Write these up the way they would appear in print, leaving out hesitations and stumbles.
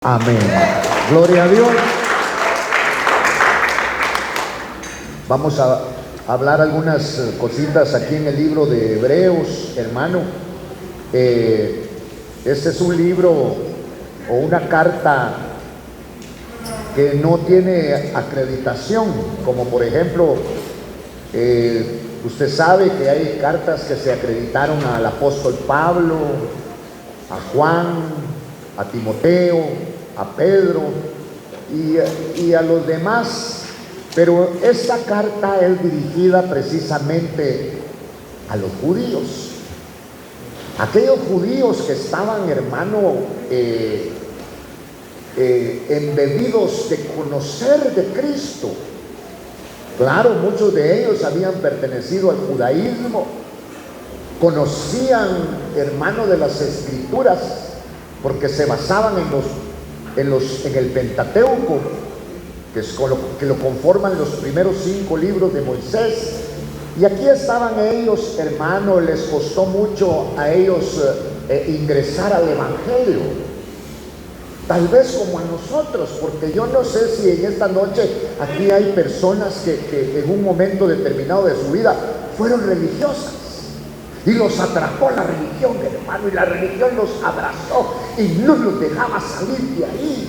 Amén. Gloria a Dios. Vamos a hablar algunas cositas aquí en el libro de Hebreos, hermano. Este es un libro o una carta que no tiene acreditación, como por ejemplo, usted sabe que hay cartas que se acreditaron al apóstol Pablo, a Juan, a Timoteo, a Pedro y a los demás, pero esta carta es dirigida precisamente a los judíos, aquellos judíos que estaban, hermano, embebidos de conocer de Cristo. Claro, muchos de ellos habían pertenecido al judaísmo, conocían, hermano, de las escrituras, porque se basaban en el Pentateuco, que lo conforman los primeros 5 libros de Moisés. Y aquí estaban ellos, hermano, les costó mucho a ellos ingresar al Evangelio, tal vez como a nosotros, porque yo no sé si en esta noche aquí hay personas que en un momento determinado de su vida fueron religiosas y los atrapó la religión, hermano, y la religión los abrazó y no los dejaba salir de ahí.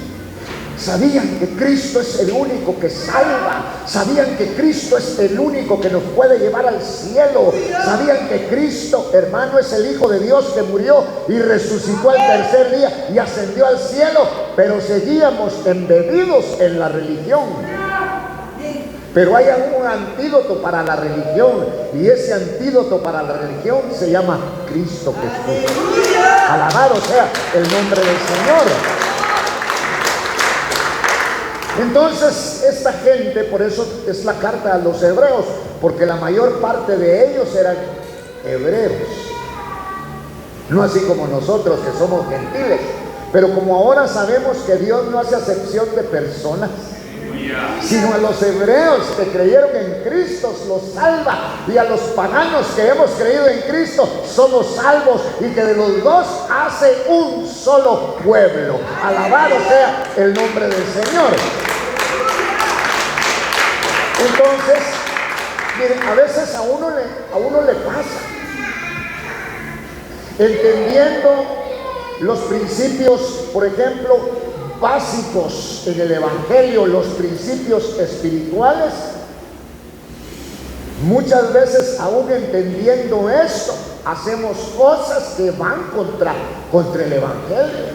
Sabían que Cristo es el único que salva, sabían que Cristo es el único que nos puede llevar al cielo, sabían que Cristo, hermano, es el Hijo de Dios que murió y resucitó al tercer día y ascendió al cielo, pero seguíamos embebidos en la religión. Pero hay un antídoto para la religión, y ese antídoto para la religión se llama Cristo Jesús. Alabado sea el nombre del Señor. Entonces, esta gente, por eso es la carta a los hebreos, porque la mayor parte de ellos eran hebreos, no así como nosotros que somos gentiles. Pero como ahora sabemos que Dios no hace acepción de personas, sino a los hebreos que creyeron en Cristo los salva, y a los paganos que hemos creído en Cristo somos salvos, y que de los dos hace un solo pueblo. Alabado sea el nombre del Señor. Entonces, miren, a veces a uno le pasa, entendiendo los principios, por ejemplo, básicos en el Evangelio, los principios espirituales, muchas veces aún entendiendo esto, hacemos cosas que van contra el Evangelio.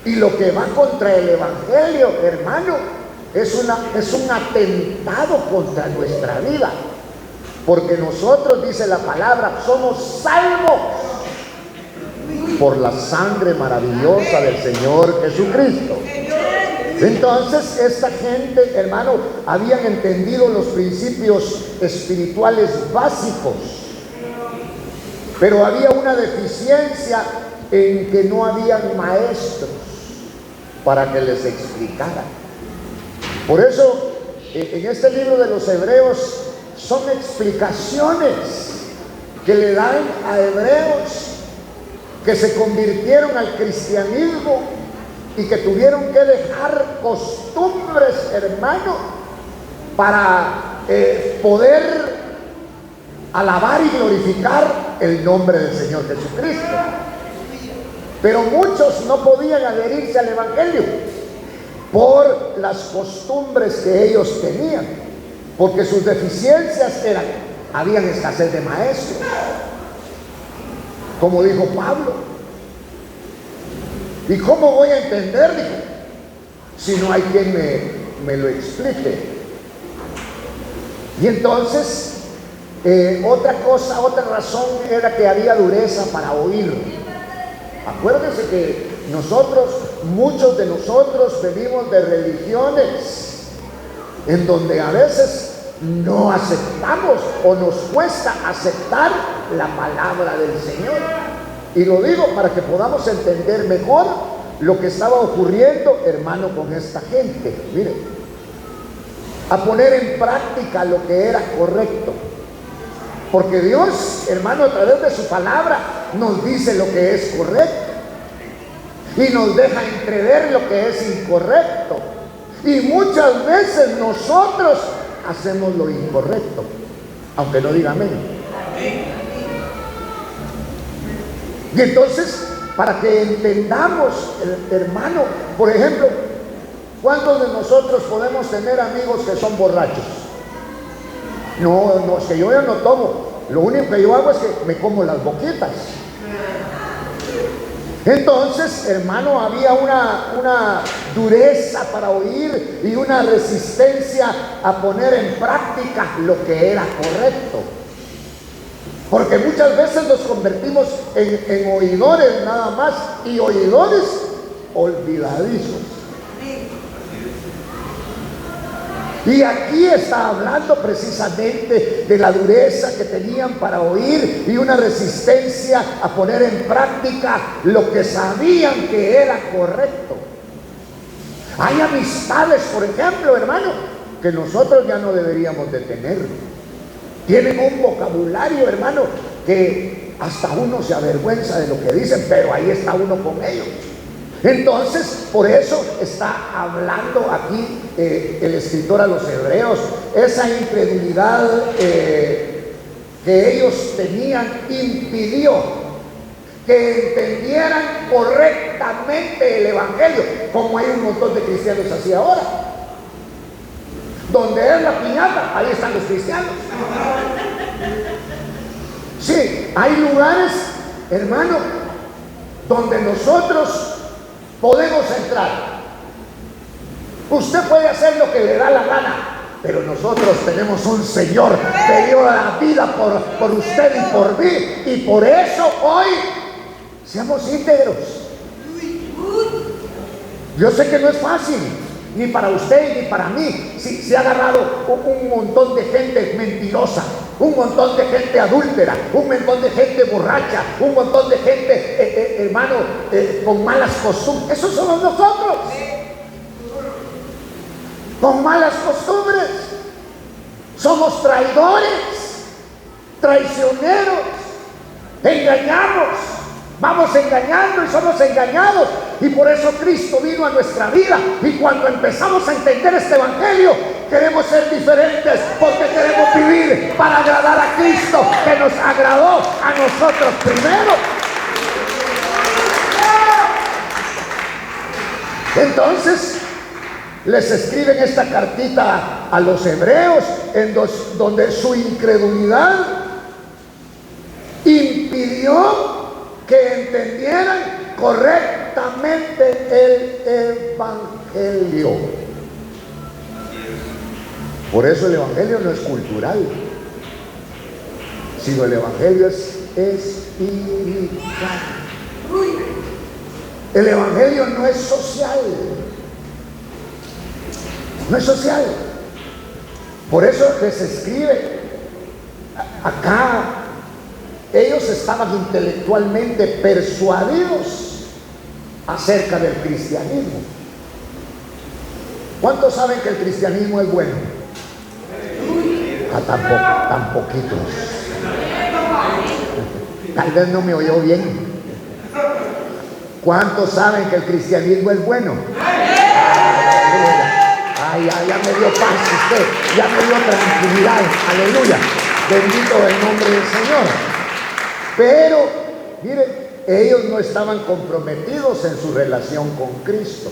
Y lo que va contra el Evangelio, hermano, es un atentado contra nuestra vida, porque nosotros, dice la palabra, somos salvos por la sangre maravillosa del Señor Jesucristo. Entonces, esta gente, hermano, habían entendido los principios espirituales básicos, pero había una deficiencia en que no habían maestros para que les explicaran. Por eso, en este libro de los Hebreos son explicaciones que le dan a hebreos que se convirtieron al cristianismo y que tuvieron que dejar costumbres, hermano, para poder alabar y glorificar el nombre del Señor Jesucristo. Pero muchos no podían adherirse al Evangelio por las costumbres que ellos tenían, porque sus deficiencias habían escasez de maestros. Como dijo Pablo, ¿y cómo voy a entender? Dijo, si no hay quien me lo explique. Y entonces, otra razón era que había dureza para oír. Acuérdense que muchos de nosotros venimos de religiones en donde a veces no aceptamos o nos cuesta aceptar la palabra del Señor. Y lo digo para que podamos entender mejor lo que estaba ocurriendo, hermano, con esta gente. Miren, a poner en práctica lo que era correcto, porque Dios, hermano, a través de su palabra nos dice lo que es correcto. y nos deja entrever lo que es incorrecto. Y muchas veces nosotros hacemos lo incorrecto, aunque no diga amén. Y entonces, para que entendamos, hermano, por ejemplo, ¿cuántos de nosotros podemos tener amigos que son borrachos? No, es que yo ya no tomo. Lo único que yo hago es que me como las boquitas. Entonces, hermano, había una dureza para oír y una resistencia a poner en práctica lo que era correcto. Porque muchas veces nos convertimos en oidores nada más, y oidores olvidadizos. Y aquí está hablando precisamente de la dureza que tenían para oír y una resistencia a poner en práctica lo que sabían que era correcto. Hay amistades, por ejemplo, hermano, que nosotros ya no deberíamos de tener. Tienen un vocabulario, hermano, que hasta uno se avergüenza de lo que dicen, pero ahí está uno con ellos. Entonces, por eso está hablando aquí el escritor a los hebreos. Esa incredulidad que ellos tenían impidió que entendieran correctamente el evangelio, como hay un montón de cristianos así ahora. Donde es la piñata, ahí están los cristianos. Sí, hay lugares, hermano, donde nosotros podemos entrar. Usted puede hacer lo que le da la gana, pero nosotros tenemos un Señor que dio la vida por usted y por mí, y por eso hoy seamos íntegros. Yo sé que no es fácil, ni para usted ni para mí. Si se ha agarrado un montón de gente mentirosa, un montón de gente adúltera, un montón de gente borracha, un montón de gente, hermano, con malas costumbres. Esos somos nosotros, con malas costumbres. Somos traidores, traicioneros, engañamos, vamos engañando y somos engañados. Y por eso Cristo vino a nuestra vida, y cuando empezamos a entender este evangelio, queremos ser diferentes, porque queremos vivir para agradar a Cristo, que nos agradó a nosotros primero. Entonces les escriben esta cartita a los hebreos, donde su incredulidad impidió que entendieran correctamente el evangelio. Por eso el evangelio no es cultural, sino el evangelio es espiritual. El evangelio no es social, no es social. Por eso les escribe acá. Ellos estaban intelectualmente persuadidos acerca del cristianismo. ¿Cuántos saben que el cristianismo es bueno? Tan poquitos. Tal vez no me oyó bien. ¿Cuántos saben que el cristianismo es bueno? Ay, ya me dio paz usted, ya me dio tranquilidad. Aleluya. Bendito el nombre del Señor. Pero, miren, ellos no estaban comprometidos en su relación con Cristo.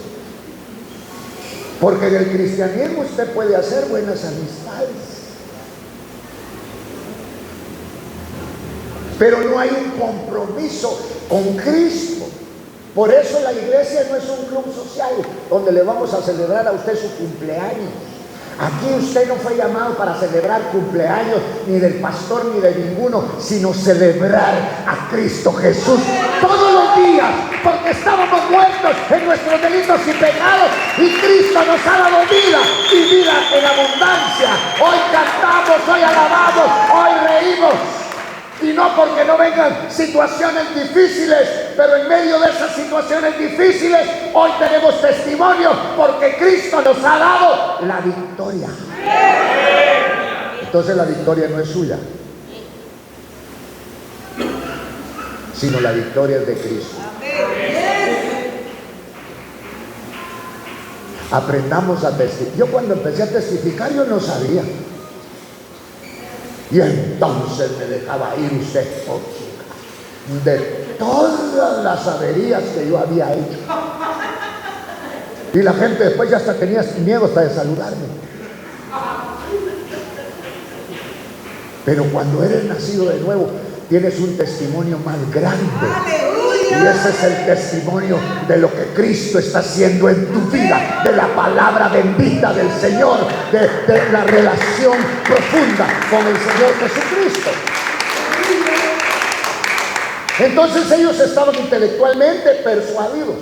Porque en el cristianismo usted puede hacer buenas amistades, pero no hay un compromiso con Cristo. Por eso la iglesia no es un club social donde le vamos a celebrar a usted su cumpleaños. Aquí usted no fue llamado para celebrar cumpleaños ni del pastor ni de ninguno, sino celebrar a Cristo Jesús todos los días, porque estábamos muertos en nuestros delitos y pecados, y Cristo nos ha dado vida, y vida en abundancia. Hoy cantamos, hoy alabamos, hoy reímos. Y no porque no vengan situaciones difíciles, pero en medio de esas situaciones difíciles, hoy tenemos testimonio, porque Cristo nos ha dado la victoria. Entonces la victoria no es suya, sino la victoria es de Cristo. Aprendamos a testificar. Yo cuando empecé a testificar yo no sabía. Y entonces me dejaba ir usted, oh, chica, de todas las averías que yo había hecho. Y la gente después ya hasta tenía miedo hasta de saludarme. Pero cuando eres nacido de nuevo, tienes un testimonio más grande. Y ese es el testimonio de lo que Cristo está haciendo en tu vida, de la palabra bendita del Señor, de la relación profunda con el Señor Jesucristo. Entonces ellos estaban intelectualmente persuadidos.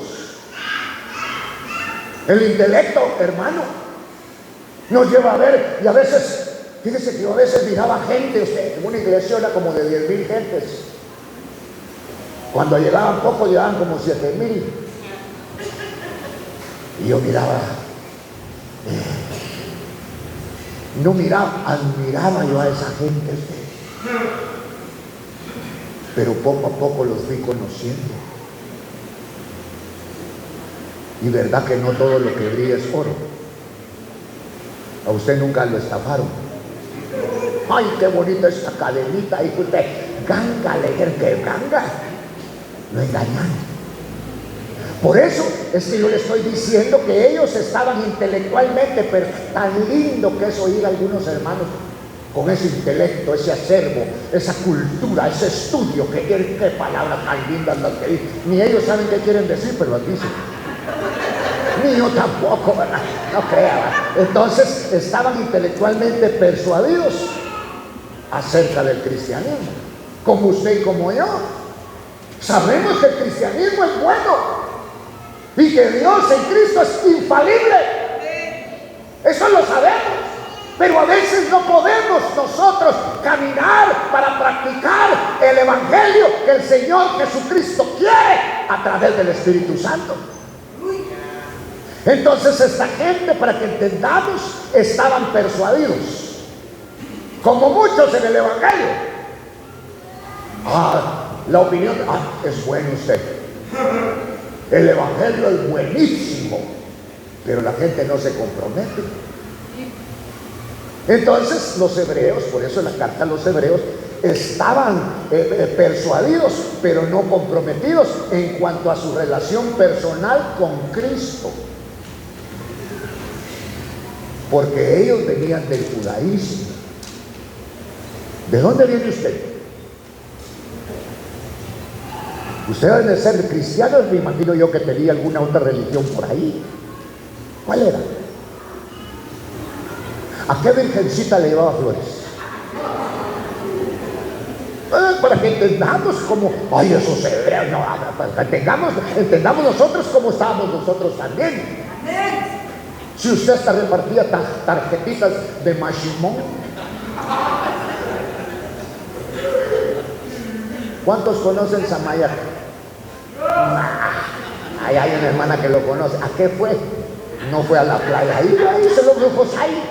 El intelecto, hermano, nos lleva a ver, y a veces, fíjese que yo a veces miraba gente, usted, en una iglesia era como de 10,000 gentes. Cuando llegaban pocos, llegaban como 7,000. Y yo miraba, no miraba, admiraba yo a esa gente, pero poco a poco los fui conociendo. Y verdad que no todo lo que brilla es oro. A usted nunca lo estafaron. Ay, qué bonita esta cadenita. Y usted, ganga, le dijeron que ganga. Lo engañaron. Por eso es que yo le estoy diciendo que ellos estaban intelectualmente, pero tan lindo que es oír a algunos hermanos con ese intelecto, ese acervo, esa cultura, ese estudio, que quieren, qué palabras tan lindas las que dicen. Ni ellos saben qué quieren decir, pero las dicen. Ni yo tampoco, ¿verdad? No crea. Entonces estaban intelectualmente persuadidos acerca del cristianismo, como usted y como yo. Sabemos que el cristianismo es bueno y que Dios en Cristo es infalible. Eso lo sabemos, pero a veces no podemos nosotros caminar para practicar el evangelio que el Señor Jesucristo quiere a través del Espíritu Santo. Entonces esta gente, para que entendamos, estaban persuadidos, como muchos en el evangelio. La opinión, es bueno usted, el evangelio es buenísimo, pero la gente no se compromete. Entonces los hebreos, por eso en la carta a los hebreos, estaban persuadidos, pero no comprometidos en cuanto a su relación personal con Cristo. Porque ellos venían del judaísmo. ¿De dónde viene usted? Usted debe de ser cristiano, me imagino yo que tenía alguna otra religión por ahí. ¿Cuál era? ¿A qué virgencita le llevaba flores? Para que entendamos como, ay, esos hebreos, no, para que entendamos nosotros como estábamos nosotros también. Si usted hasta repartía tarjetitas de Mashimón. ¿Cuántos conocen Samayac? Ahí hay una hermana que lo conoce. ¿A qué fue? No fue a la playa. Ahí se los grupos ahí.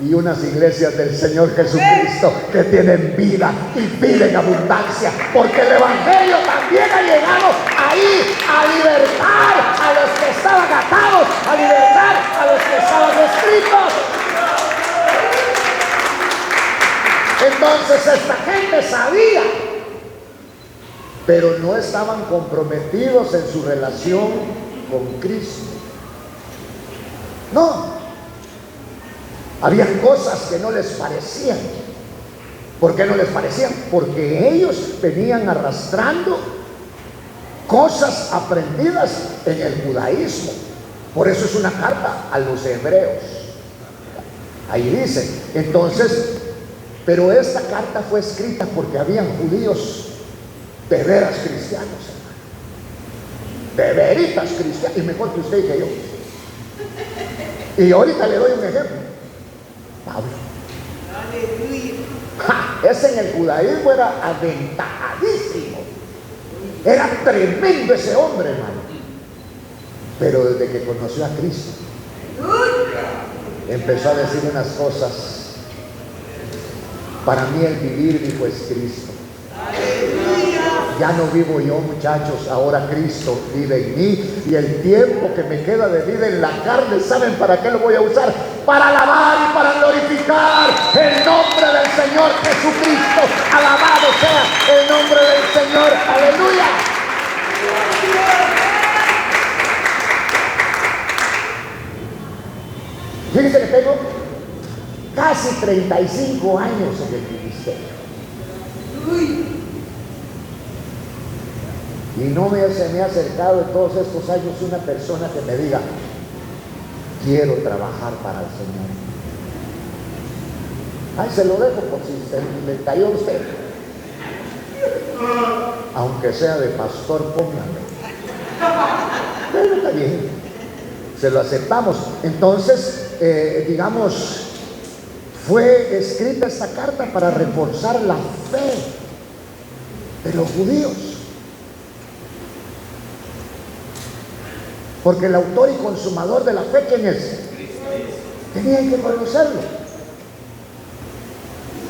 Y unas iglesias del Señor Jesucristo que tienen vida y vida en abundancia, porque el evangelio también ha llegado ahí a libertar a los que estaban atados, a libertar a los que estaban escritos. Entonces esta gente sabía, pero no estaban comprometidos en su relación con Cristo. No. Había cosas que no les parecían. ¿Por qué no les parecían? Porque ellos venían arrastrando cosas aprendidas en el judaísmo. Por eso es una carta a los hebreos. Ahí dice, entonces, pero esta carta fue escrita porque habían judíos de veras cristianos, hermano. De veritas cristianos, y mejor que usted y que yo. Y ahorita le doy un ejemplo. Pablo. Ese en el judaísmo era aventajadísimo. Era tremendo ese hombre, hermano. Pero desde que conoció a Cristo, empezó a decir unas cosas. Para mí el vivir, dijo, es Cristo. Ya no vivo yo, muchachos, ahora Cristo vive en mí, y el tiempo que me queda de vida en la carne, ¿saben para qué lo voy a usar? Para alabar y para glorificar el nombre del Señor Jesucristo. Alabado sea el nombre del Señor. Aleluya. Fíjense que tengo casi 35 años en el ministerio. Y no se me ha acercado en todos estos años una persona que me diga: quiero trabajar para el Señor. Ahí se lo dejo por si se le cayó a usted. Aunque sea de pastor, póngame. Pero está bien, se lo aceptamos. Entonces, digamos, fue escrita esta carta para reforzar la fe de los judíos. Porque el autor y consumador de la fe, ¿quién es? Tenían que conocerlo.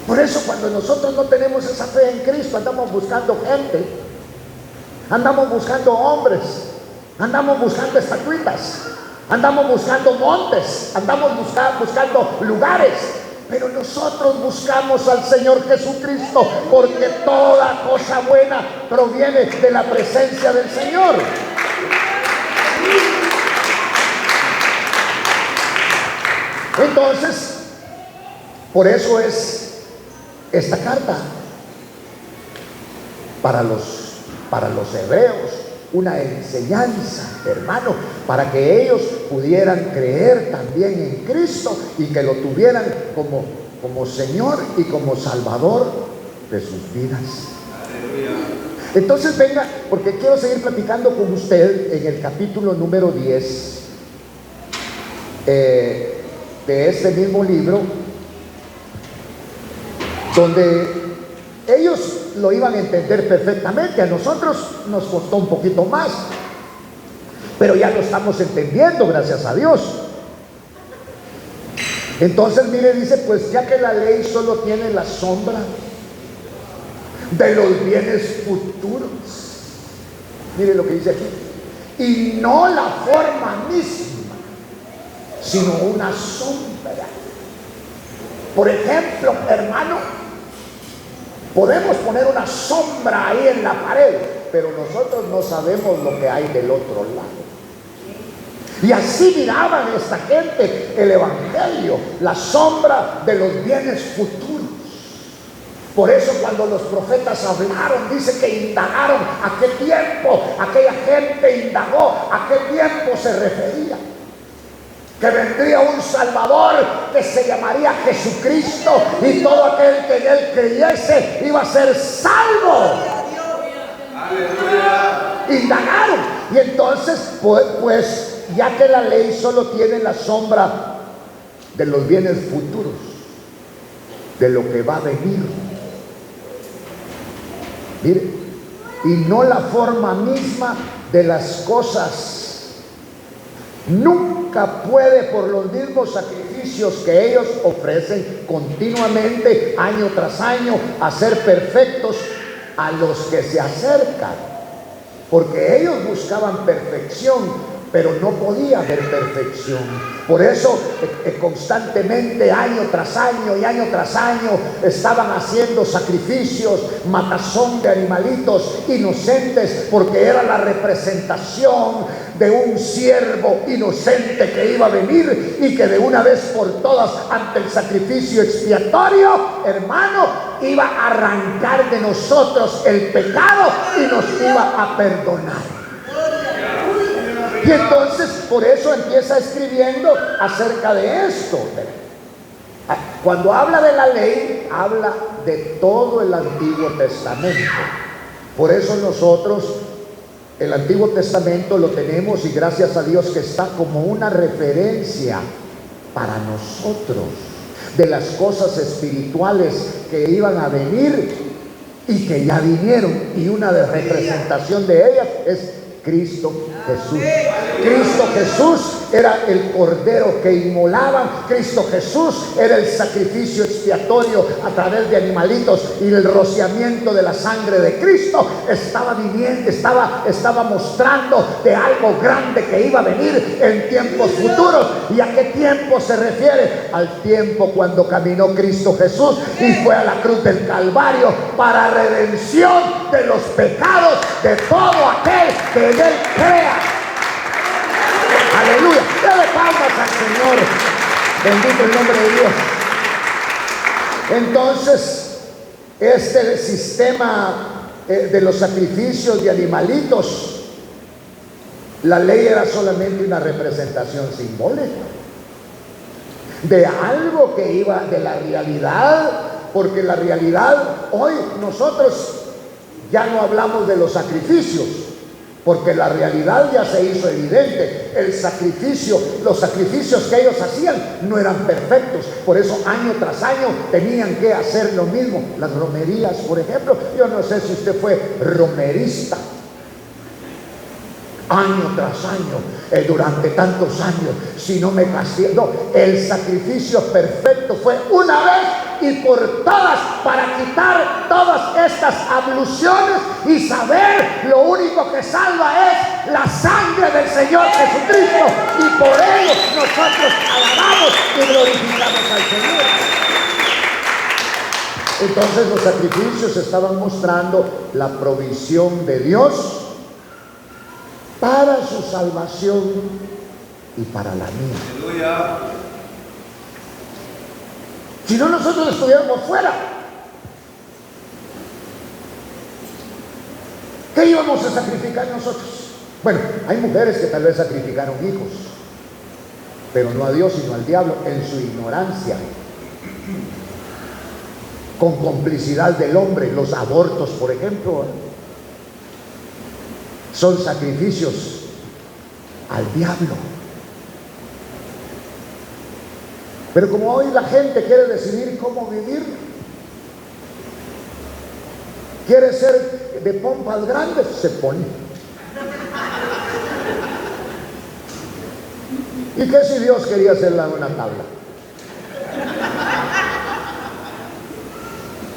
Por eso cuando nosotros no tenemos esa fe en Cristo, andamos buscando gente, andamos buscando hombres, andamos buscando estatuitas, andamos buscando montes, andamos buscando lugares. Pero nosotros buscamos al Señor Jesucristo, porque toda cosa buena proviene de la presencia del Señor. Entonces, por eso es esta carta para los hebreos una enseñanza, hermano, para que ellos pudieran creer también en Cristo y que lo tuvieran como Señor y como Salvador de sus vidas. Entonces venga, porque quiero seguir platicando con usted en el capítulo número 10 de este mismo libro, donde ellos lo iban a entender perfectamente. A nosotros nos costó un poquito más, pero ya lo estamos entendiendo, gracias a Dios. Entonces, mire, dice: pues ya que la ley solo tiene la sombra de los bienes futuros, mire lo que dice aquí, y no la forma misma, sino una sombra. Por ejemplo, hermano, podemos poner una sombra ahí en la pared, pero nosotros no sabemos lo que hay del otro lado. Y así miraban esta gente el evangelio, la sombra de los bienes futuros. Por eso cuando los profetas hablaron, dice que indagaron a qué tiempo aquella gente indagó, a qué tiempo se refería. Que vendría un Salvador que se llamaría Jesucristo, y todo aquel que en él creyese iba a ser salvo. Indagaron, y entonces pues ya que la ley solo tiene la sombra de los bienes futuros, de lo que va a venir, mire, y no la forma misma de las cosas, nunca puede, por los mismos sacrificios que ellos ofrecen continuamente, año tras año, hacer perfectos a los que se acercan, porque ellos buscaban perfección, pero no podía haber perfección. Por eso constantemente, año tras año y año tras año, estaban haciendo sacrificios, matazón de animalitos inocentes, porque era la representación de un siervo inocente que iba a venir y que de una vez por todas, ante el sacrificio expiatorio, hermano, iba a arrancar de nosotros el pecado y nos iba a perdonar. Y entonces por eso empieza escribiendo acerca de esto. Cuando habla de la ley, habla de todo el Antiguo Testamento. Por eso nosotros el Antiguo Testamento lo tenemos, y gracias a Dios que está como una referencia para nosotros de las cosas espirituales que iban a venir y que ya vinieron. Y una de representación de ellas es Cristo Jesús. Cristo Jesús era el cordero que inmolaban. Cristo Jesús era el sacrificio expiatorio a través de animalitos, y el rociamiento de la sangre de Cristo estaba viviendo, estaba mostrando de algo grande que iba a venir en tiempos futuros. ¿Y a qué tiempo se refiere? Al tiempo cuando caminó Cristo Jesús y fue a la cruz del Calvario para redención de los pecados de todo aquel que en él crea. Aleluya. Dale palmas al Señor. Bendito el nombre de Dios. Entonces, este sistema de los sacrificios de animalitos, la ley era solamente una representación simbólica de algo que iba de la realidad, porque la realidad hoy nosotros ya no hablamos de los sacrificios, porque la realidad ya se hizo evidente. El sacrificio, los sacrificios que ellos hacían no eran perfectos, por eso año tras año tenían que hacer lo mismo. Las romerías, por ejemplo, yo no sé si usted fue romerista, año tras año, durante tantos años, si no me castigo. No, el sacrificio perfecto fue una vez y por todas, para quitar todas estas abluciones y saber lo único que salva es la sangre del Señor Jesucristo, y por ello nosotros alabamos y glorificamos al Señor. Entonces los sacrificios estaban mostrando la provisión de Dios para su salvación y para la mía. Aleluya. Si no, nosotros estuviéramos fuera. ¿Qué íbamos a sacrificar nosotros? Bueno, hay mujeres que tal vez sacrificaron hijos, pero no a Dios sino al diablo, en su ignorancia, con complicidad del hombre. Los abortos, por ejemplo, son sacrificios al diablo. Pero como hoy la gente quiere decidir cómo vivir, quiere ser de pompas grandes, se pone. ¿Y qué si Dios quería hacerla una tabla?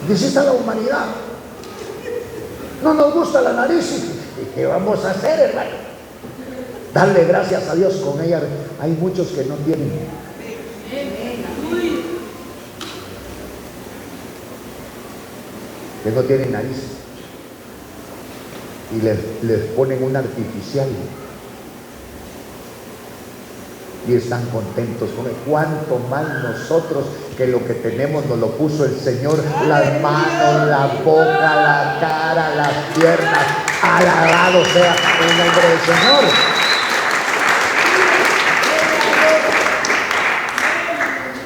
Visita la humanidad. No nos gusta la nariz. ¿Y qué vamos a hacer, hermano? Darle gracias a Dios con ella. Hay muchos que no tienen. Que no tienen nariz. Y les ponen una artificial. Y están contentos con él. Cuánto más nosotros, que lo que tenemos nos lo puso el Señor: las manos, la boca, la cara, las piernas. Alabado sea el nombre del Señor.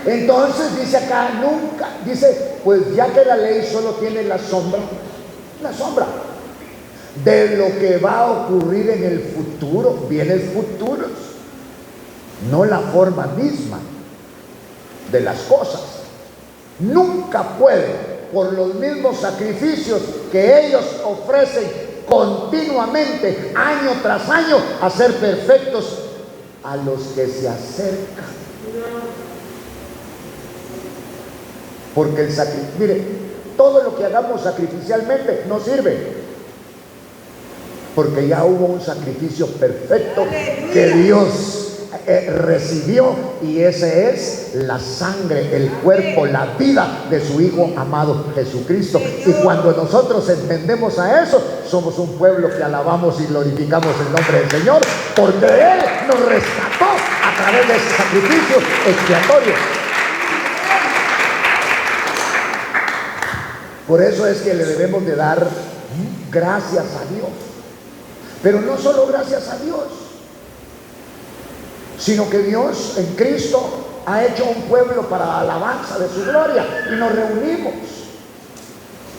Entonces dice acá, nunca, dice, pues ya que la ley solo tiene la sombra de lo que va a ocurrir en el futuro, bienes futuros, no la forma misma de las cosas. Nunca puede, por los mismos sacrificios que ellos ofrecen continuamente, año tras año, hacer perfectos a los que se acercan. Porque el sacrificio, mire, todo lo que hagamos sacrificialmente no sirve, porque ya hubo un sacrificio perfecto que Dios recibió, y ese es la sangre, el cuerpo, la vida de su Hijo amado Jesucristo. Y cuando nosotros entendemos a eso, somos un pueblo que alabamos y glorificamos el nombre del Señor, porque Él nos rescató a través de ese sacrificio expiatorio. Por eso es que le debemos de dar gracias a Dios. Pero no solo gracias a Dios, sino que Dios en Cristo ha hecho un pueblo para alabanza de su gloria, y nos reunimos.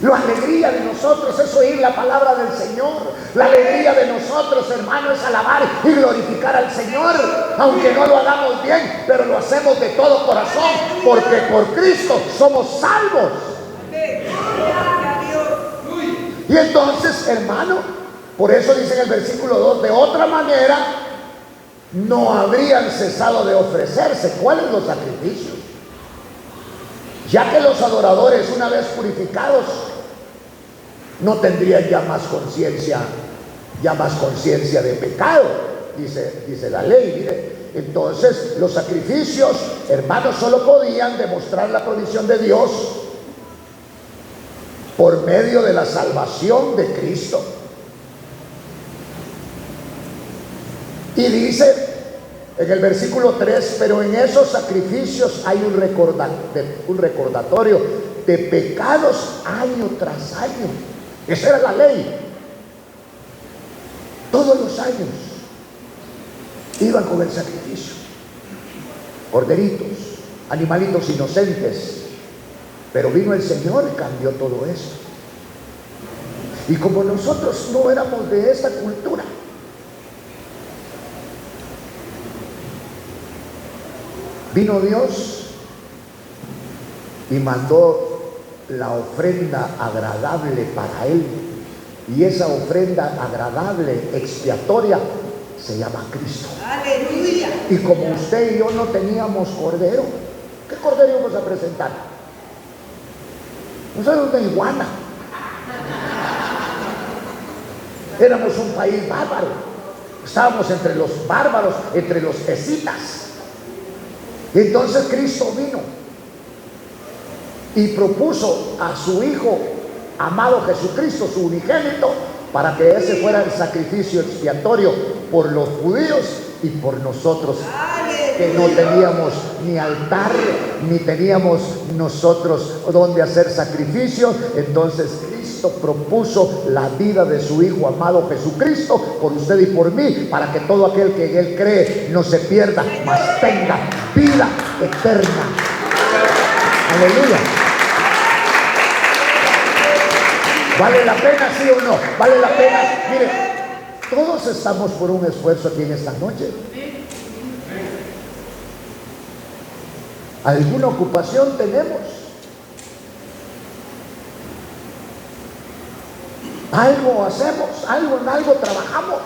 La alegría de nosotros es oír la palabra del Señor. La alegría de nosotros, hermano, es alabar y glorificar al Señor, aunque no lo hagamos bien, pero lo hacemos de todo corazón, porque por Cristo somos salvos. Y entonces, hermano, Por eso dice en el versículo 2, de otra manera no habrían cesado de ofrecerse. ¿Cuáles los sacrificios? Ya que los adoradores, una vez purificados, no tendrían ya más conciencia de pecado, dice la ley. Mire, entonces los sacrificios, hermanos, solo podían demostrar la provisión de Dios por medio de la salvación de Cristo. Y dice en el versículo 3, pero en esos sacrificios hay un recordatorio de pecados año tras año. Esa era la ley. Todos los años iban con el sacrificio, corderitos, animalitos inocentes. Pero vino el Señor y cambió todo eso. Y como nosotros no éramos de esta cultura, vino Dios y mandó la ofrenda agradable para Él. Y esa ofrenda agradable, expiatoria, se llama Cristo. ¡Aleluya! Y como usted y yo no teníamos cordero, ¿qué cordero íbamos a presentar? Nosotros de iguana. Éramos un país bárbaro. Estábamos entre los bárbaros, entre los escitas. Entonces Cristo vino y propuso a su Hijo amado Jesucristo, su unigénito, para que ese fuera el sacrificio expiatorio por los judíos y por nosotros, que no teníamos ni altar, ni teníamos nosotros donde hacer sacrificio. Entonces Cristo propuso la vida de su Hijo amado Jesucristo por usted y por mí, para que todo aquel que en Él cree no se pierda, mas tenga vida eterna. Aleluya. ¿Vale la pena, sí o no? ¿Vale la pena? Mire, todos estamos por un esfuerzo aquí en esta noche. ¿Alguna ocupación tenemos? Algo hacemos, en algo trabajamos.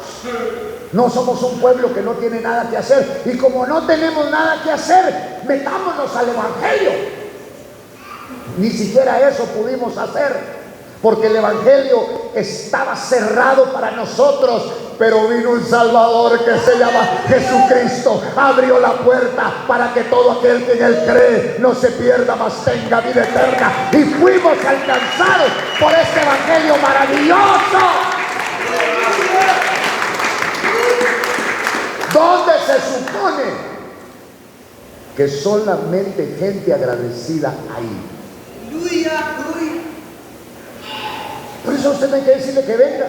No somos un pueblo que no tiene nada que hacer. Y como no tenemos nada que hacer, metámonos al Evangelio. Ni siquiera eso pudimos hacer, porque el Evangelio estaba cerrado para nosotros. Pero vino un Salvador que se llama Jesucristo, abrió la puerta para que todo aquel que en Él cree no se pierda, mas tenga vida eterna. Y fuimos alcanzados por este Evangelio maravilloso, donde se supone que solamente gente agradecida hay. Por eso usted no hay que decirle que venga,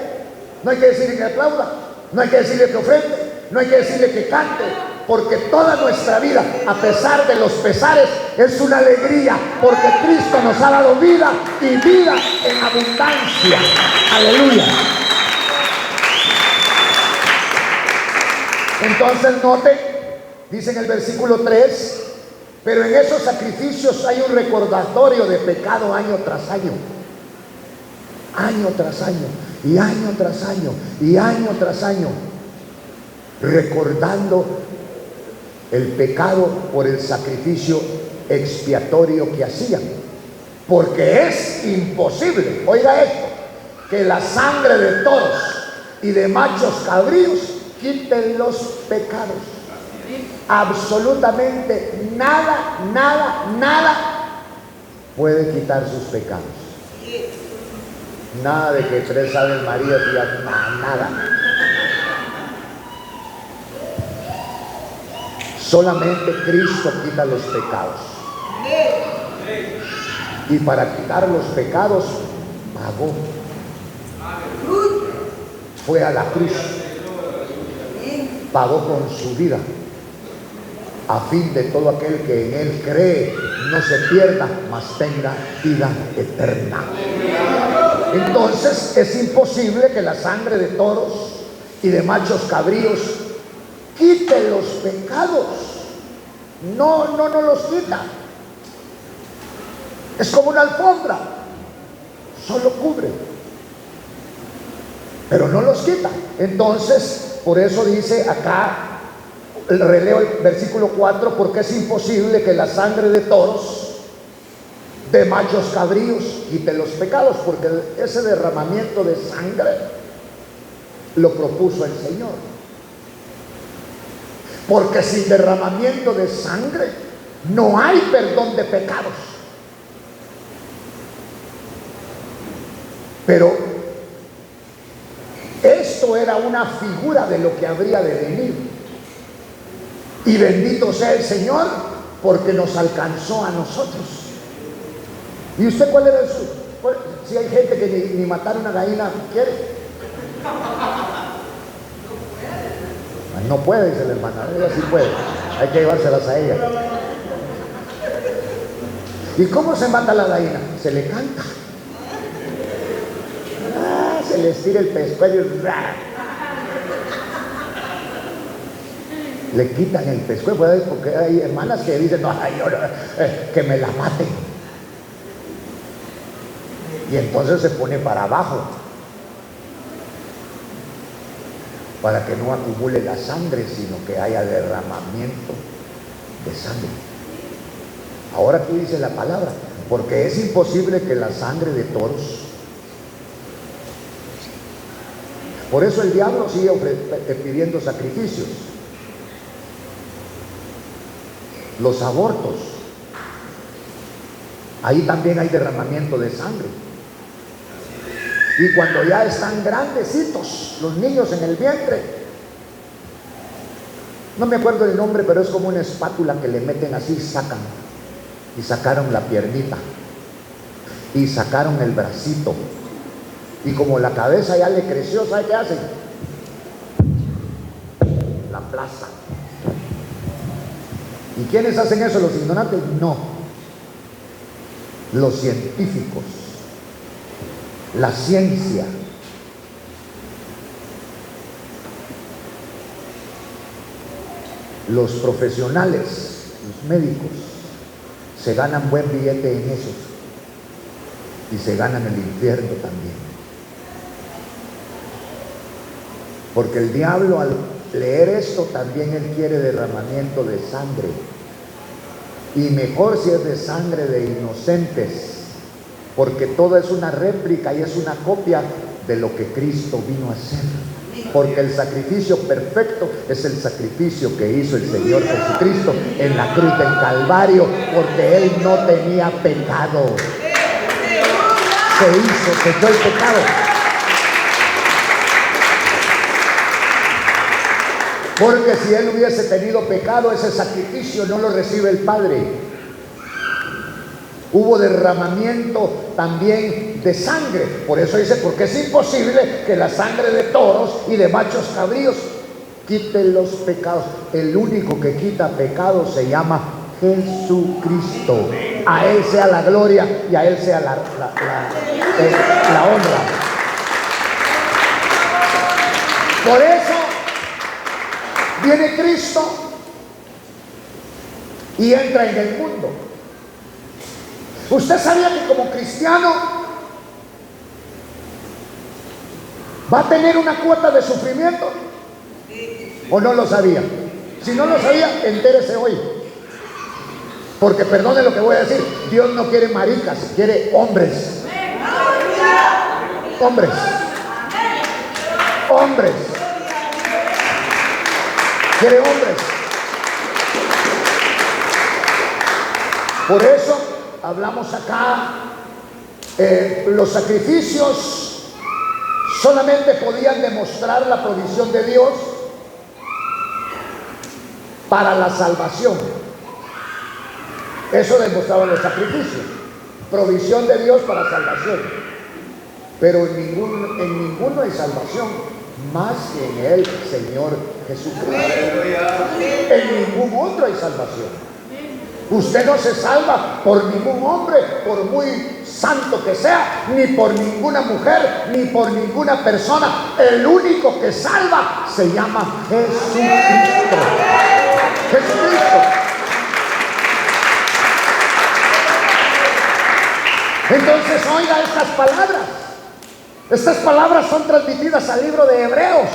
no hay que decirle que aplauda, no hay que decirle que ofrende, no hay que decirle que cante, porque toda nuestra vida, a pesar de los pesares, es una alegría, porque Cristo nos ha dado vida y vida en abundancia. Aleluya. Entonces note, dice en el versículo 3, pero en esos sacrificios hay un recordatorio de pecado año tras año. Año tras año, y año tras año, y año tras año, recordando el pecado por el sacrificio expiatorio que hacían. Porque es imposible, oiga esto, que la sangre de toros y de machos cabríos quiten los pecados. Absolutamente nada puede quitar sus pecados. Nada de que 3 Aves Marías y nada. Solamente Cristo quita los pecados. Y para quitar los pecados pagó. Fue a la cruz. Pagó con su vida, a fin de todo aquel que en Él cree no se pierda, mas tenga vida eterna. Entonces es imposible que la sangre de toros y de machos cabríos quite los pecados. No los quita. Es como una alfombra, solo cubre. pero no los quita. Entonces, por eso dice acá, releo el versículo 4, porque es imposible que la sangre de toros, de machos cabríos, quite los pecados, porque ese derramamiento de sangre lo propuso el Señor. Porque sin derramamiento de sangre no hay perdón de pecados. Pero esto era una figura de lo que habría de venir. Y bendito sea el Señor, porque nos alcanzó a nosotros. ¿Y usted cuál era el suyo? Si hay gente que ni matar una gallina quiere. No puede, dice la hermana. Ella sí puede. Hay que llevárselas a ella. ¿Y cómo se mata la gallina? Se le canta. Se le estira el pescuezo y le quitan el pescuezo, porque hay hermanas que dicen, no, que me la maten. Y entonces se pone para abajo, para que no acumule la sangre, sino que haya derramamiento de sangre. Ahora aquí dice la palabra, porque es imposible que la sangre de toros. Por eso el diablo sigue pidiendo sacrificios. Los abortos, ahí también hay derramamiento de sangre. Y cuando ya están grandecitos los niños en el vientre, no me acuerdo el nombre, pero es como una espátula que le meten así, sacan. Y sacaron la piernita, y sacaron el bracito, y como la cabeza ya le creció, ¿sabe qué hacen? La aplastan. ¿Y quiénes hacen eso? ¿Los ignorantes? No, los científicos, la ciencia. Los profesionales, los médicos, se ganan buen billete en eso, y se ganan el infierno también. Porque el diablo, al leer esto, también él quiere derramamiento de sangre, y mejor si es de sangre de inocentes, porque todo es una réplica y es una copia de lo que Cristo vino a hacer. Porque el sacrificio perfecto es el sacrificio que hizo el Señor Jesucristo en la cruz del Calvario, porque Él no tenía pecado. Se echó el pecado. Porque si Él hubiese tenido pecado, ese sacrificio no lo recibe el Padre. Hubo derramamiento también de sangre. Por eso dice, porque es imposible que la sangre de toros y de machos cabríos quite los pecados. El único que quita pecados se llama Jesucristo. A Él sea la gloria y a Él sea la honra. Por eso viene Cristo y entra en el mundo. ¿Usted sabía que como cristiano va a tener una cuota de sufrimiento? ¿O no lo sabía? Si no lo sabía, entérese hoy. Porque perdone lo que voy a decir, Dios no quiere maricas, quiere hombres. Hombres. Hombres. Quiere hombres. Por eso hablamos acá, los sacrificios solamente podían demostrar la provisión de Dios para la salvación. Eso demostraban los sacrificios, provisión de Dios para salvación. Pero en ninguno hay salvación más que en el Señor Jesucristo. En ningún otro hay salvación. Usted no se salva por ningún hombre, por muy santo que sea, ni por ninguna mujer, ni por ninguna persona. El único que salva se llama Jesucristo. Jesucristo. Entonces oiga estas palabras. Estas palabras son transmitidas al libro de Hebreos,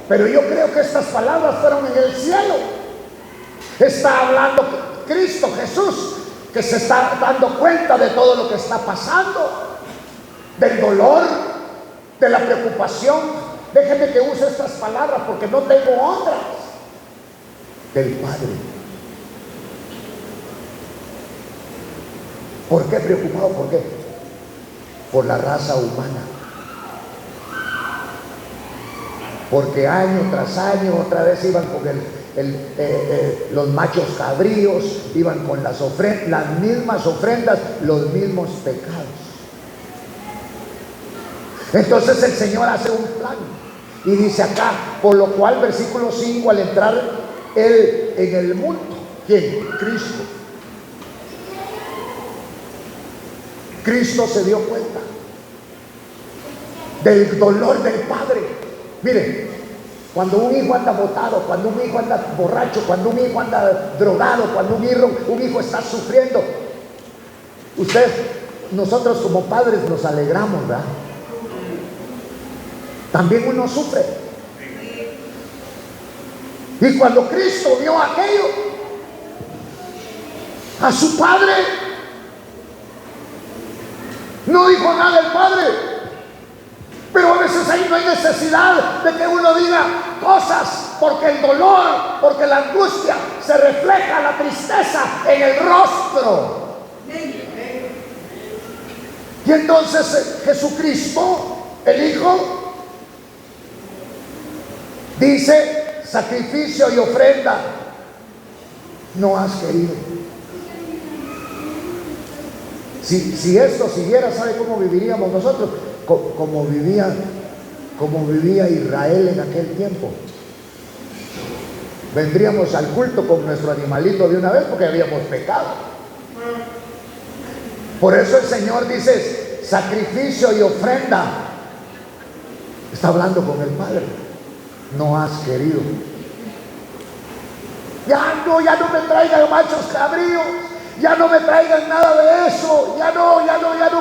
pero yo creo que estas palabras fueron en el cielo. Está hablando Cristo Jesús, que se está dando cuenta de todo lo que está pasando, del dolor, de la preocupación. Déjenme que use estas palabras porque no tengo otras. Del Padre. ¿Por qué preocupado? ¿Por qué? Por la raza humana. Porque año tras año otra vez iban con los machos cabríos, iban con las mismas ofrendas, los mismos pecados. Entonces el Señor hace un plan y dice acá, por lo cual versículo 5, al entrar Él en el mundo, ¿quién? Cristo. Cristo se dio cuenta del dolor del Padre. Miren, cuando un hijo anda botado, cuando un hijo anda borracho, cuando un hijo anda drogado, cuando un hijo está sufriendo, nosotros como padres nos alegramos, ¿verdad? También uno sufre. Y cuando Cristo vio aquello, a su Padre, no dijo nada el Padre. Pero a veces ahí no hay necesidad de que uno diga cosas, porque el dolor, porque la angustia se refleja, la tristeza en el rostro. Y entonces Jesucristo, el Hijo, dice: sacrificio y ofrenda no has querido. Si esto siguiera, ¿sabe cómo viviríamos nosotros? Como vivía Israel en aquel tiempo. Vendríamos al culto con nuestro animalito de una vez porque habíamos pecado. Por eso el Señor dice: sacrificio y ofrenda. Está hablando con el Padre. No has querido. Ya no me traigan machos cabríos. Ya no me traigan nada de eso. Ya no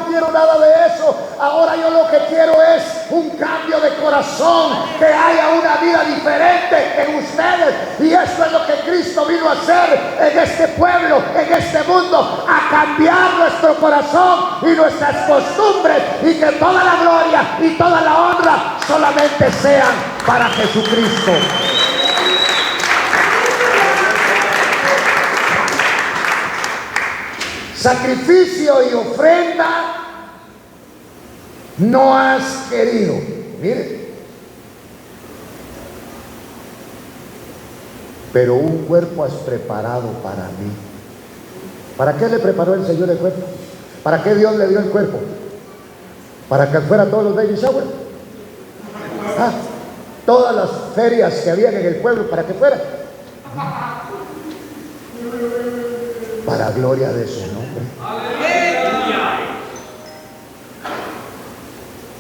quiero nada de eso. Ahora yo lo que quiero es un cambio de corazón, que haya una vida diferente en ustedes. Y esto es lo que Cristo vino a hacer en este pueblo, en este mundo, a cambiar nuestro corazón y nuestras costumbres, y que toda la gloria y toda la honra solamente sean para Jesucristo. Sacrificio y ofrenda no has querido. Mire, pero un cuerpo has preparado para mí. ¿Para qué le preparó el Señor el cuerpo? ¿Para qué Dios le dio el cuerpo? ¿Para que fuera todos los baby shower? Todas las ferias que habían en el pueblo, ¿para qué fuera? Para gloria de su nombre.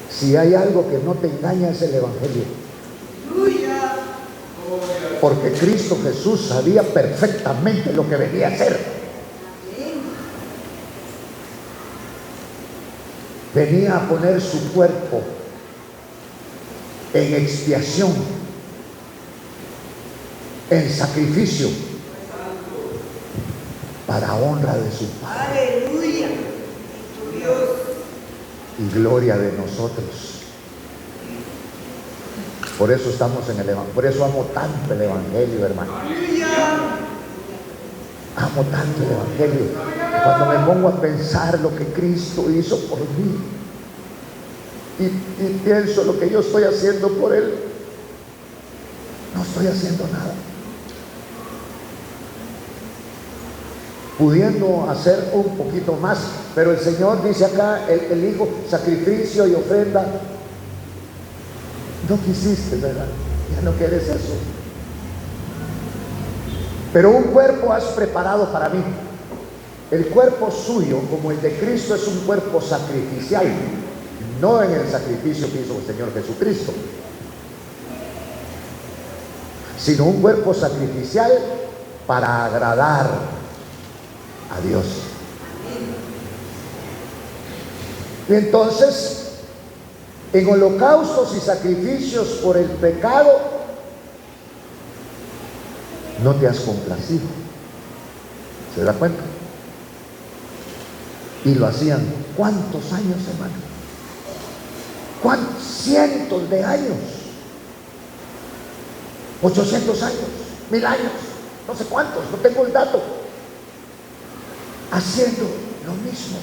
Si hay algo que no te engaña, es el Evangelio. Porque Cristo Jesús sabía perfectamente lo que venía a hacer. Venía a poner su cuerpo en expiación, en sacrificio, para honra de su Padre. Aleluya. Y gloria de nosotros. Por eso estamos en el Evangelio. Por eso amo tanto el Evangelio, hermano. Amo tanto el Evangelio. Cuando me pongo a pensar lo que Cristo hizo por mí, y pienso lo que yo estoy haciendo por Él, no estoy haciendo nada. Pudiendo hacer un poquito más, pero el Señor dice acá, el Hijo, sacrificio y ofrenda, no quisiste, ¿verdad? Ya no quieres eso. Pero un cuerpo has preparado para mí. El cuerpo suyo, como el de Cristo, es un cuerpo sacrificial, no en el sacrificio que hizo el Señor Jesucristo, sino un cuerpo sacrificial para agradar a Dios. Y entonces En holocaustos y sacrificios por el pecado no te has complacido. ¿Se da cuenta? Y lo hacían ¿cuántos años, hermano? ¿Cuántos? Cientos de años. 800 años, 1000 años, no sé cuántos, no tengo el dato. Haciendo lo mismo.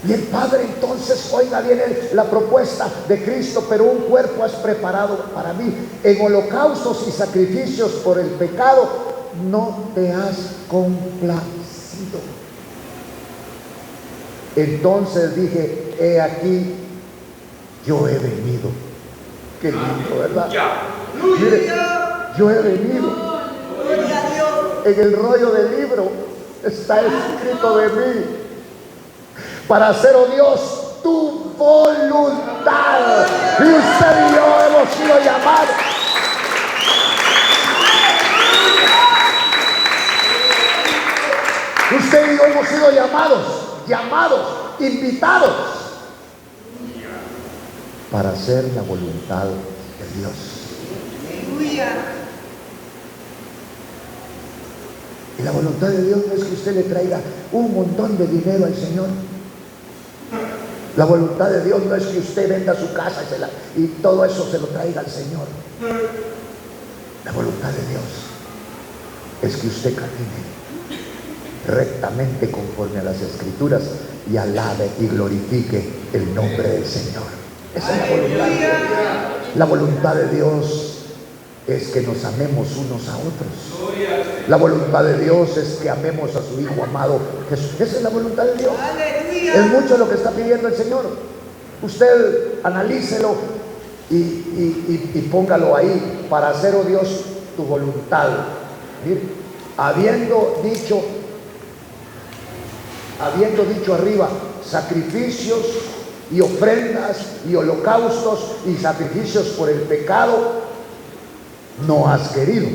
Y el Padre entonces, oiga, viene la propuesta de Cristo, pero un cuerpo has preparado para mí. En holocaustos y sacrificios por el pecado no te has complacido. Entonces dije, he aquí, yo he venido. Qué lindo, ¿verdad? Mire, yo he venido. En el rollo del libro está escrito de mí, para hacer, oh Dios, tu voluntad. Y usted y yo hemos sido llamados. Usted y yo hemos sido llamados, invitados para hacer la voluntad de Dios. Y la voluntad de Dios no es que usted le traiga un montón de dinero al Señor. La voluntad de Dios no es que usted venda su casa y todo eso se lo traiga al Señor. La voluntad de Dios es que usted camine rectamente conforme a las Escrituras y alabe y glorifique el nombre del Señor. Esa es la voluntad de Dios. La voluntad de Dios es que nos amemos unos a otros. La voluntad de Dios es que amemos a su Hijo amado Jesús. Esa es la voluntad de Dios. Es mucho lo que está pidiendo el Señor. Usted analícelo y póngalo ahí, para hacer, oh Dios, tu voluntad. Mire, habiendo dicho arriba, sacrificios y ofrendas y holocaustos y sacrificios por el pecado no has querido,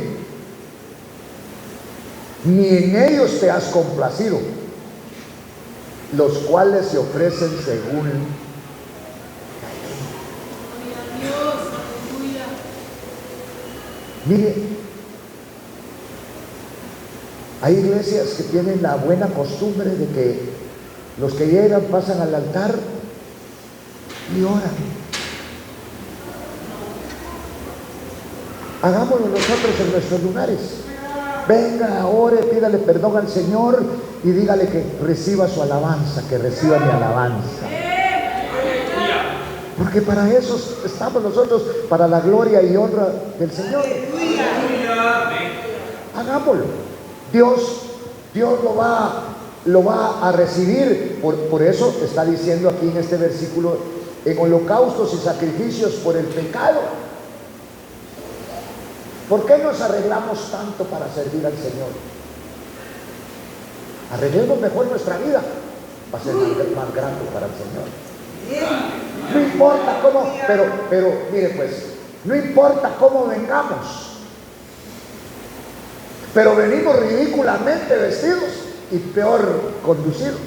ni en ellos te has complacido, los cuales se ofrecen según la ley. Mire, hay iglesias que tienen la buena costumbre de que los que llegan pasan al altar y oran. Hagámoslo nosotros en nuestros lugares. Venga, ore, pídale perdón al Señor y dígale que reciba su alabanza, que reciba mi alabanza. Porque para eso estamos nosotros, para la gloria y honra del Señor. Hagámoslo. Dios lo va a recibir. Por eso está diciendo aquí en este versículo, en holocaustos y sacrificios por el pecado. ¿Por qué nos arreglamos tanto para servir al Señor? Arreglemos mejor nuestra vida, va a ser más grande para el Señor. No importa cómo, pero mire pues, no importa cómo vengamos, pero venimos ridículamente vestidos y peor conducidos.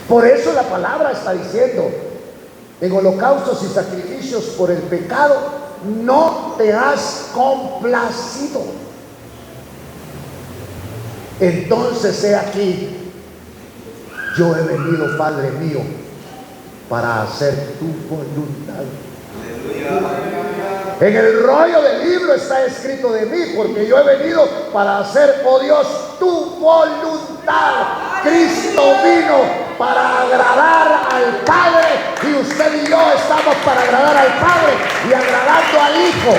Por eso la palabra está diciendo, en holocaustos y sacrificios por el pecado no te has complacido. Entonces he aquí, yo he venido, Padre mío, para hacer tu voluntad. En el rollo del libro está escrito de mí, porque yo he venido para hacer, oh Dios, tu voluntad. Cristo vino para agradar al Padre, y usted y yo estamos para agradar al Padre y agradando al Hijo.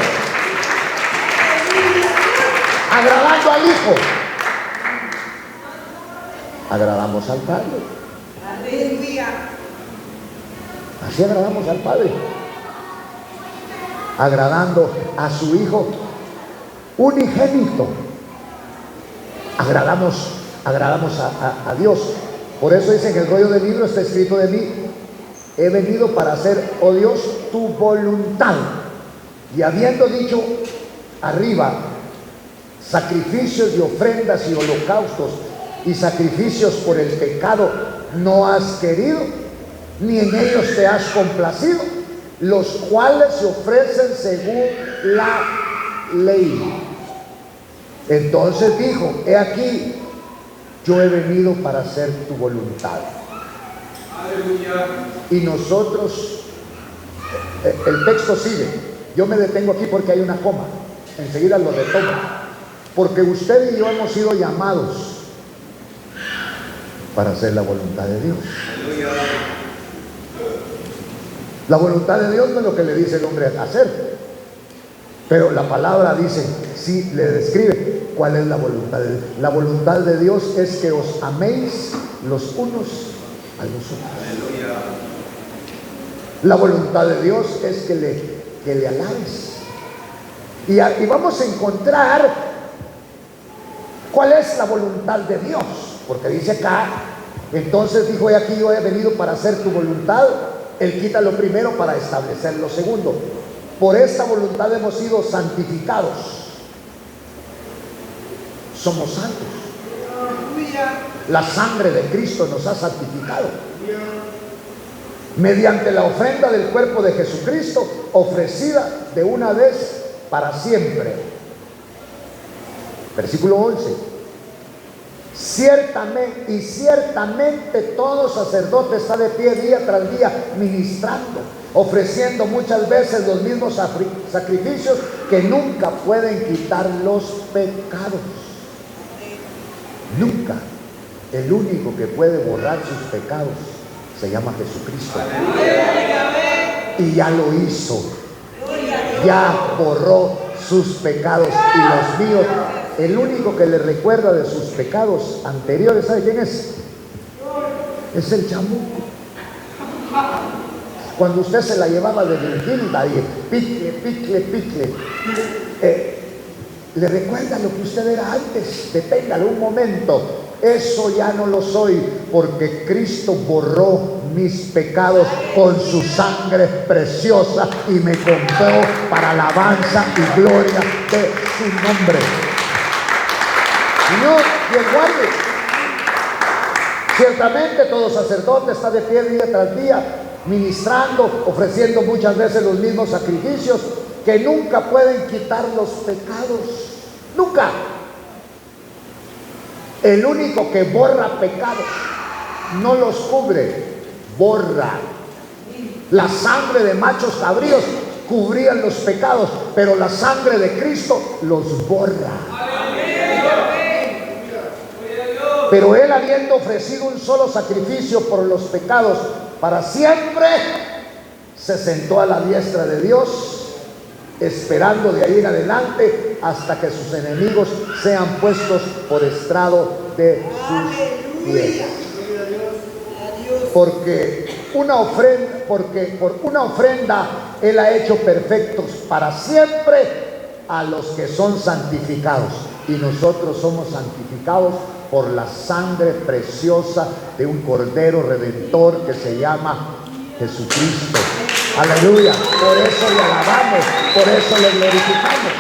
Agradando al Hijo, agradamos al Padre. Así agradamos al Padre, agradando a su Hijo unigénito. Agradamos a Dios. Por eso dice en el rollo del libro está escrito de mí, he venido para hacer, oh Dios, tu voluntad. Y habiendo dicho arriba, sacrificios y ofrendas y holocaustos y sacrificios por el pecado no has querido, ni en ellos te has complacido, los cuales se ofrecen según la ley. Entonces dijo: he aquí, yo he venido para hacer tu voluntad. Aleluya. Y nosotros, el texto sigue. Yo me detengo aquí porque hay una coma. Enseguida lo retomo. Porque usted y yo hemos sido llamados para hacer la voluntad de Dios. Aleluya. La voluntad de Dios no es lo que le dice el hombre hacer, pero la palabra dice, sí, le describe cuál es la voluntad de Dios. La voluntad de Dios es que os améis los unos a los otros. Aleluya. La voluntad de Dios es que le alabes. Y vamos a encontrar cuál es la voluntad de Dios, porque dice acá, entonces dijo: he aquí, yo he venido para hacer tu voluntad. Él quita lo primero para establecer lo segundo. Por esta voluntad hemos sido santificados. Somos santos. La sangre de Cristo nos ha santificado mediante la ofrenda del cuerpo de Jesucristo, ofrecida de una vez para siempre. Versículo 11. Ciertamente todo sacerdote está de pie día tras día ministrando, ofreciendo muchas veces los mismos sacrificios que nunca pueden quitar los pecados. Nunca. El único que puede borrar sus pecados se llama Jesucristo. Y ya lo hizo. Ya borró sus pecados y los míos. El único que le recuerda de sus pecados anteriores, ¿sabe quién es? Es el chamuco. Cuando usted se la llevaba de Virgilda y picle, le recuerda lo que usted era antes. Deténgalo un momento. Eso ya no lo soy, porque Cristo borró mis pecados con su sangre preciosa y me compró para alabanza y gloria de su nombre. Señor, Dios guarde. Ciertamente todo sacerdote está de pie día tras día, ministrando, ofreciendo muchas veces los mismos sacrificios que nunca pueden quitar los pecados. Nunca. El único que borra pecados, no los cubre, borra. La sangre de machos cabríos cubrían los pecados, pero la sangre de Cristo los borra. Pero Él, habiendo ofrecido un solo sacrificio por los pecados para siempre, se sentó a la diestra de Dios, esperando de ahí en adelante hasta que sus enemigos sean puestos por estrado de sus pies. Porque por una ofrenda Él ha hecho perfectos para siempre a los que son santificados. Y nosotros somos santificados por la sangre preciosa de un Cordero Redentor que se llama Jesucristo. Aleluya. Por eso le alabamos, por eso le glorificamos.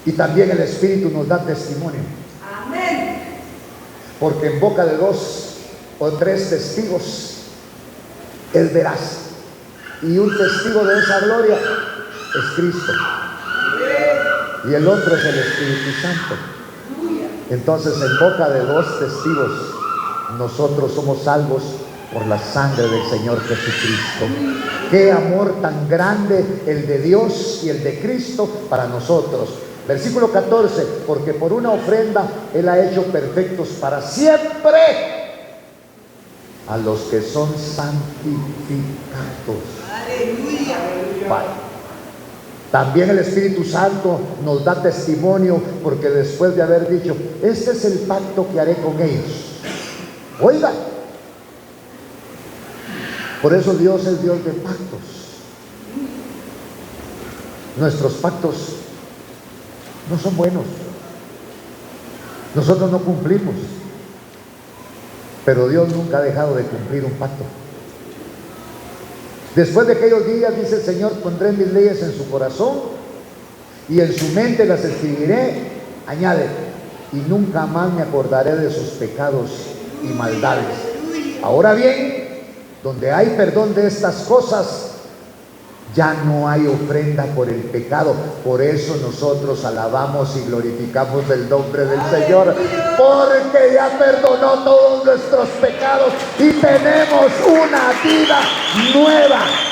Y también el Espíritu nos da testimonio. Amén. Porque en boca de 2 o 3 testigos es veraz. Y un testigo de esa gloria es Cristo. Y el otro es el Espíritu Santo. Entonces, en boca de 2 testigos, nosotros somos salvos por la sangre del Señor Jesucristo. Qué amor tan grande el de Dios y el de Cristo para nosotros. Versículo 14, porque por una ofrenda Él ha hecho perfectos para siempre a los que son santificados. Aleluya. Vale. También el Espíritu Santo nos da testimonio, porque después de haber dicho: este es el pacto que haré con ellos. Oiga, por eso Dios es Dios de pactos. Nuestros pactos no son buenos. Nosotros no cumplimos, pero Dios nunca ha dejado de cumplir un pacto. Después de aquellos días, dice el Señor, pondré mis leyes en su corazón y en su mente las escribiré, Añade, y nunca más me acordaré de sus pecados y maldades. Ahora bien, donde hay perdón de estas cosas, ya no hay ofrenda por el pecado. Por eso nosotros alabamos y glorificamos el nombre del Señor, porque ya perdonó todos nuestros pecados y tenemos una vida nueva.